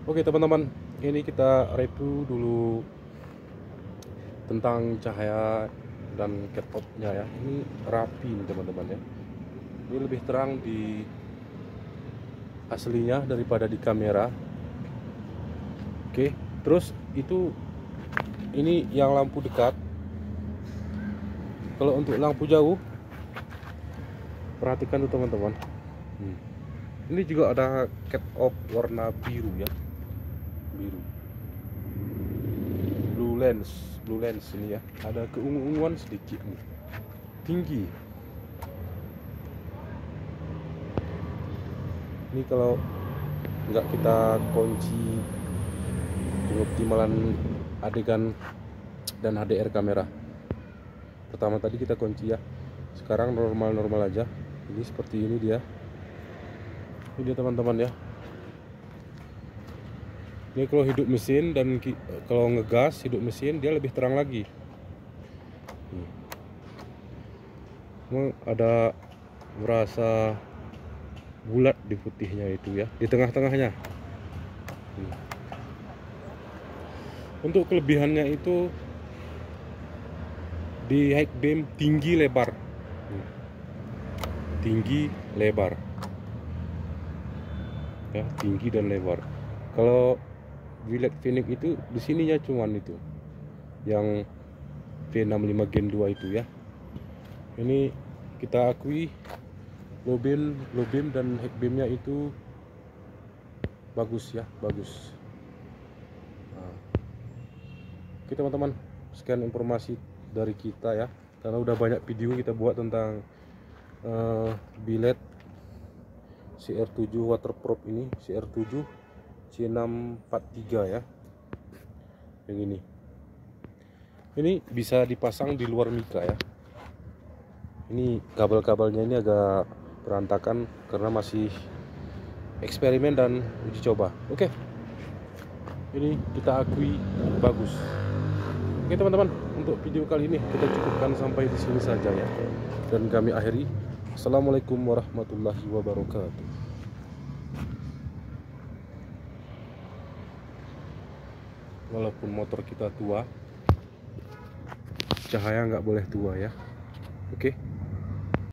Oke teman-teman, ini kita review dulu tentang cahaya dan cat outnya ya. Ini rapi nih teman-teman ya. Ini lebih terang di aslinya daripada di kamera. Oke, terus ini yang lampu dekat. Kalau untuk lampu jauh, perhatikan tuh teman-teman. Ini juga ada cat off warna biru ya, biru. Blue lens ini ya, ada keungu-unguan sedikit nih, tinggi. Ini kalau nggak kita kunci pengoptimalan adegan dan HDR kamera. Pertama tadi kita kunci ya, sekarang normal aja. Ini seperti ini dia teman-teman ya. Ini kalau hidup mesin dan kalau ngegas hidup mesin dia lebih terang lagi. Ada merasa bulat di putihnya itu ya, di tengah-tengahnya. Untuk kelebihannya itu di high beam tinggi lebar, ya, tinggi dan lebar. Kalau Violet Phoenix itu di sininya cuman itu yang V65 Gen 2 itu ya. Ini kita akui low beam dan high beamnya itu bagus ya, bagus. Oke teman-teman, sekian informasi dari kita ya, karena udah banyak video kita buat tentang biled CR7 waterproof ini, CR7 C643 ya, yang ini bisa dipasang di luar mika ya. Ini kabel-kabelnya ini agak berantakan karena masih eksperimen dan uji coba. Oke, ini kita akui bagus. Oke teman-teman, untuk video kali ini kita cukupkan sampai di sini saja ya, dan kami akhiri. Assalamualaikum warahmatullahi wabarakatuh. Walaupun motor kita tua, cahaya nggak boleh tua ya. Oke.